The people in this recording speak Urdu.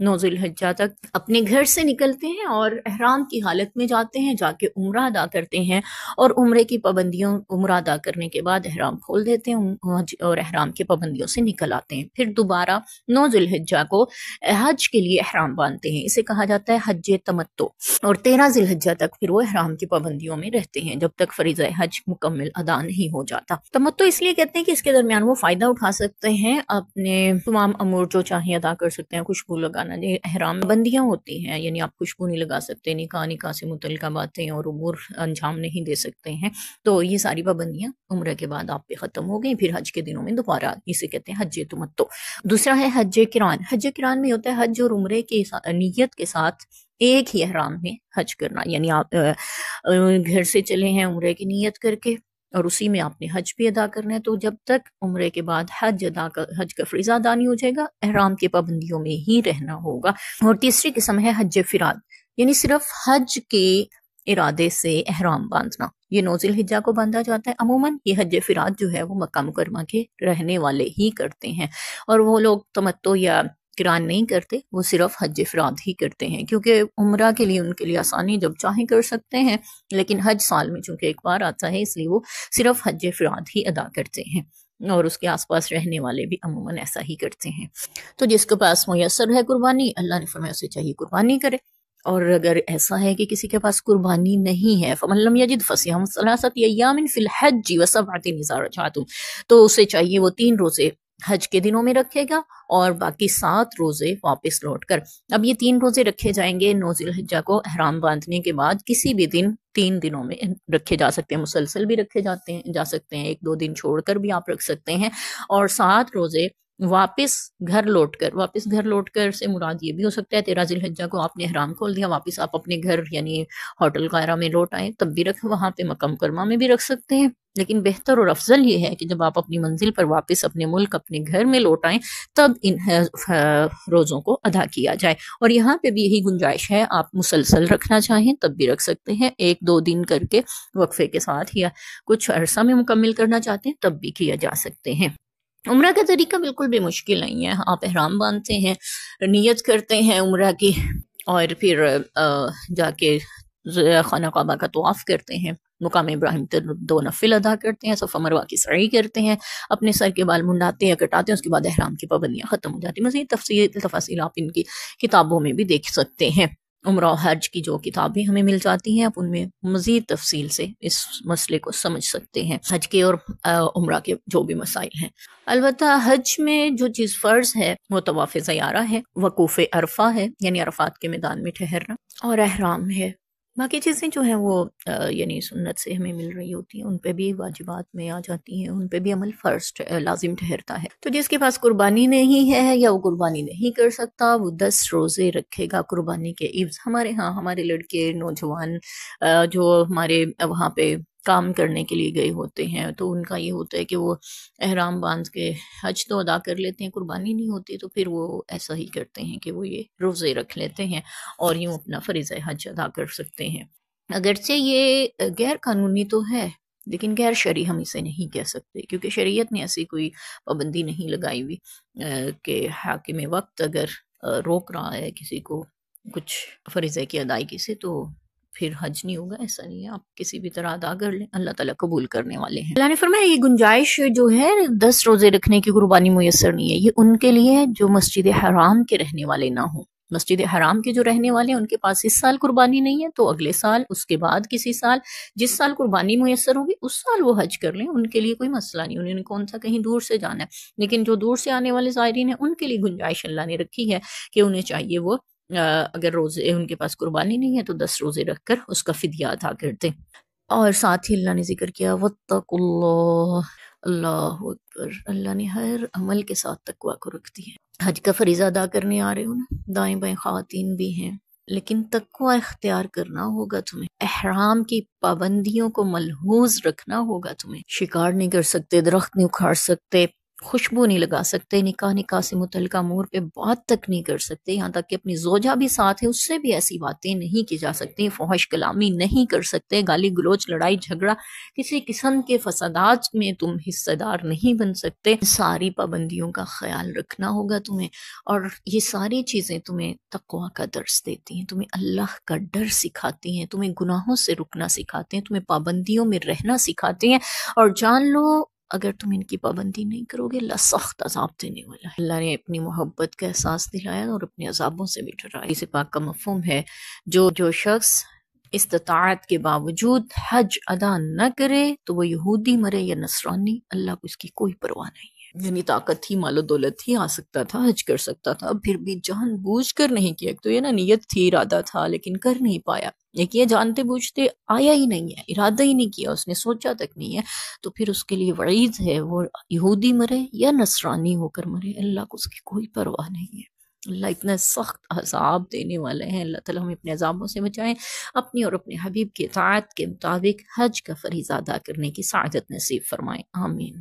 9 ذوالحجہ تک اپنے گھر سے نکلتے ہیں اور احرام کی حالت میں جاتے ہیں، جا کے عمرہ ادا کرتے ہیں، اور عمرے کی پابندیوں عمرہ ادا کرنے کے بعد احرام کھول دیتے ہیں اور احرام کی پابندیوں سے نکل آتے ہیں۔ پھر دوبارہ 9 ذوالحجہ کو حج کے لیے احرام باندھتے ہیں، اسے کہا جاتا ہے حج تمتع، اور 13 ذوالحجہ تک پھر وہ احرام کی پابندیوں میں رہتے ہیں جب تک فریضہ حج مکمل ادا نہیں ہو جاتا۔ تمتع اس لیے کہتے ہیں کہ اس کے درمیان وہ فائدہ اٹھا سکتے ہیں، اپنے تمام امور جو چاہیں ادا کر سکتے ہیں، خوشبو لگانا، احرام بندیاں ہوتی ہیں، یعنی آپ خوشبو نہیں لگا سکتے، نکاح سے متعلقہ باتیں اور امور انجام نہیں دے سکتے ہیں، تو یہ ساری پابندیاں عمرہ کے بعد آپ پہ ختم ہو گئی۔ پھر حج کے دنوں میں دوبارہ اسے کہتے ہیں حج تمتع۔ دوسرا ہے حج قران۔ حج قران میں ہوتا ہے حج اور عمرے کی نیت کے ساتھ ایک ہی احرام میں حج کرنا، یعنی آپ گھر سے چلے ہیں عمرے کی نیت کر کے، اور اسی میں آپ نے حج بھی ادا کرنا ہے، تو جب تک عمرے کے بعد حج کا فریضہ ادا نہیں ہو جائے گا، احرام کی پابندیوں میں ہی رہنا ہوگا۔ اور تیسری قسم ہے حج فراد، یعنی صرف حج کے ارادے سے احرام باندھنا۔ یہ 9 ذوالحجہ کو باندھا جاتا ہے۔ عموماً یہ حج فراد جو ہے وہ مکہ مکرمہ کے رہنے والے ہی کرتے ہیں، اور وہ لوگ تمتع یا قران نہیں کرتے، وہ صرف حج افراد ہی کرتے ہیں، کیونکہ عمرہ کے لیے ان کے لیے آسانی جب چاہیں کر سکتے ہیں، لیکن حج سال میں چونکہ ایک بار آتا ہے، اس لیے وہ صرف حج افراد ہی ادا کرتے ہیں، اور اس کے آس پاس رہنے والے بھی عموماً ایسا ہی کرتے ہیں۔ تو جس کے پاس میسر ہے قربانی، اللہ نے فرمایا اسے چاہیے قربانی کرے، اور اگر ایسا ہے کہ کسی کے پاس قربانی نہیں ہے، فمن لم یجد فصیام ثلاثۃ ایام فی الحج وسبعۃ اذا رجعتم، تو اسے چاہیے وہ 3 روزے حج کے دنوں میں رکھے گا اور باقی 7 روزے واپس لوٹ کر۔ اب یہ 3 روزے رکھے جائیں گے 9 ذوالحجہ کو احرام باندھنے کے بعد، کسی بھی دن 3 دنوں میں رکھے جا سکتے ہیں، مسلسل بھی رکھے جا سکتے ہیں، 1-2 دن چھوڑ کر بھی آپ رکھ سکتے ہیں، اور 7 روزے واپس گھر لوٹ کر سے مراد یہ بھی ہو سکتا ہے 13 ذوالحجہ کو آپ نے احرام کھول دیا، واپس آپ اپنے گھر یعنی ہوٹل غیرہ میں لوٹ آئیں، تب بھی وہاں پہ مکہ مکرمہ میں بھی رکھ سکتے ہیں، لیکن بہتر اور افضل یہ ہے کہ جب آپ اپنی منزل پر واپس اپنے ملک اپنے گھر میں لوٹ آئیں تب ان روزوں کو ادا کیا جائے۔ اور یہاں پہ بھی یہی گنجائش ہے، آپ مسلسل رکھنا چاہیں تب بھی رکھ سکتے ہیں، 1-2 دن کر کے وقفے کے ساتھ، یا کچھ عرصہ میں مکمل کرنا چاہتے ہیں تب بھی کیا جا سکتے ہیں۔ عمرہ کا طریقہ بالکل بھی مشکل نہیں ہے، آپ احرام باندھتے ہیں، نیت کرتے ہیں عمرہ کی، اور پھر جا کے خانہ کعبہ کا طواف کرتے ہیں، مقام ابراہیم 2 نفل ادا کرتے ہیں، صفا مروہ کی سعی کرتے ہیں، اپنے سر کے بال منڈاتے ہیں، کٹاتے ہیں، اس کے بعد احرام کی پابندیاں ختم ہو جاتی ہیں۔ مزید تفاصیل آپ ان کی کتابوں میں بھی دیکھ سکتے ہیں، عمرہ و حج کی جو کتابیں ہمیں مل جاتی ہیں، آپ ان میں مزید تفصیل سے اس مسئلے کو سمجھ سکتے ہیں، حج کے اور عمرہ کے جو بھی مسائل ہیں۔ البتہ حج میں جو چیز فرض ہے وہ طواف زیارہ ہے، وقوف عرفہ ہے، یعنی عرفات کے میدان میں ٹھہرنا، اور احرام ہے۔ باقی چیزیں جو ہیں وہ یعنی سنت سے ہمیں مل رہی ہوتی ہیں، ان پہ بھی واجبات میں آ جاتی ہیں، ان پہ بھی عمل فرض لازم ٹھہرتا ہے۔ تو جس کے پاس قربانی نہیں ہے یا وہ قربانی نہیں کر سکتا، وہ 10 روزے رکھے گا قربانی کے عوض۔ ہمارے لڑکے نوجوان جو ہمارے وہاں پہ کام کرنے کے لیے گئے ہوتے ہیں، تو ان کا یہ ہوتا ہے کہ وہ احرام باندھ کے حج تو ادا کر لیتے ہیں، قربانی نہیں ہوتی، تو پھر وہ ایسا ہی کرتے ہیں کہ وہ یہ روزے رکھ لیتے ہیں اور یوں اپنا فریضہ حج ادا کر سکتے ہیں۔ اگرچہ یہ غیر قانونی تو ہے، لیکن غیر شرعی ہم اسے نہیں کہہ سکتے، کیونکہ شریعت نے ایسی کوئی پابندی نہیں لگائی ہوئی کہ حاکم وقت اگر روک رہا ہے کسی کو کچھ فریضے کی ادائیگی سے تو پھر حج نہیں ہوگا، ایسا نہیں ہے، آپ کسی بھی طرح ادا کر لیں، اللہ تعالیٰ قبول کرنے والے ہیں۔ اللہ نے فرمایا یہ گنجائش جو ہے 10 روزے رکھنے کی قربانی میسر نہیں ہے، یہ ان کے لیے ہے جو مسجد حرام کے رہنے والے نہ ہوں۔ مسجد حرام کے جو رہنے والے ہیں ان کے پاس اس سال قربانی نہیں ہے، تو اگلے سال، اس کے بعد کسی سال، جس سال قربانی میسر ہوگی اس سال وہ حج کر لیں، ان کے لیے کوئی مسئلہ نہیں، انہوں نے کون سا کہیں دور سے جانا ہے۔ لیکن جو دور سے آنے والے زائرین ہیں ان کے لیے گنجائش اللہ نے رکھی ہے کہ انہیں چاہیے وہ اگر روزے ان کے پاس قربانی نہیں ہے تو 10 روزے رکھ کر اس کا فدیہ ادا کر دیں۔ اور ساتھ ہی اللہ نے ذکر کیا واتقوا اللہ، اللہ اکبر، اللہ نے ہر عمل کے ساتھ تقوی کو رکھ دی ہے۔ حج کا فریضہ ادا کرنے آ رہے ہو نا، دائیں بائیں خواتین بھی ہیں، لیکن تقوی اختیار کرنا ہوگا تمہیں، احرام کی پابندیوں کو ملحوظ رکھنا ہوگا تمہیں، شکار نہیں کر سکتے، درخت نہیں اکھاڑ سکتے، خوشبو نہیں لگا سکتے، نکاح سے متعلقہ امور پہ بات تک نہیں کر سکتے، یہاں تک کہ اپنی زوجہ بھی ساتھ ہے اس سے بھی ایسی باتیں نہیں کی جا سکتی، فحش کلامی نہیں کر سکتے، گالی گلوچ، لڑائی جھگڑا، کسی قسم کے فسادات میں تم حصہ دار نہیں بن سکتے۔ ساری پابندیوں کا خیال رکھنا ہوگا تمہیں، اور یہ ساری چیزیں تمہیں تقویٰ کا درس دیتی ہیں، تمہیں اللہ کا ڈر سکھاتی ہیں، تمہیں گناہوں سے رکنا سکھاتے ہیں، تمہیں پابندیوں میں رہنا سکھاتے ہیں، اور جان لو اگر تم ان کی پابندی نہیں کرو گے اللہ سخت عذاب دینے والا ہے۔ اللہ نے اپنی محبت کا احساس دلایا اور اپنے عذابوں سے بھی ڈرایا۔ اس پاک کا مفہوم ہے جو شخص استطاعت کے باوجود حج ادا نہ کرے تو وہ یہودی مرے یا نصرانی، اللہ کو اس کی کوئی پرواہ نہیں ہے۔ یعنی طاقت تھی، مال و دولت تھی، آ سکتا تھا، حج کر سکتا تھا، پھر بھی جان بوجھ کر نہیں کیا۔ تو یہ نا نیت تھی، ارادہ تھا لیکن کر نہیں پایا، ایک یہ جانتے بوجھتے آیا ہی نہیں ہے، ارادہ ہی نہیں کیا، اس نے سوچا تک نہیں ہے، تو پھر اس کے لیے وعید ہے، وہ یہودی مرے یا نصرانی ہو کر مرے، اللہ کو اس کی کوئی پرواہ نہیں ہے۔ اللہ اتنا سخت عذاب دینے والے ہیں، اللہ تعالیٰ ہمیں اپنے عذابوں سے بچائیں، اپنی اور اپنے حبیب کی اطاعت کے مطابق حج کا فریضہ ادا کرنے کی سعادت نصیب فرمائیں، آمین۔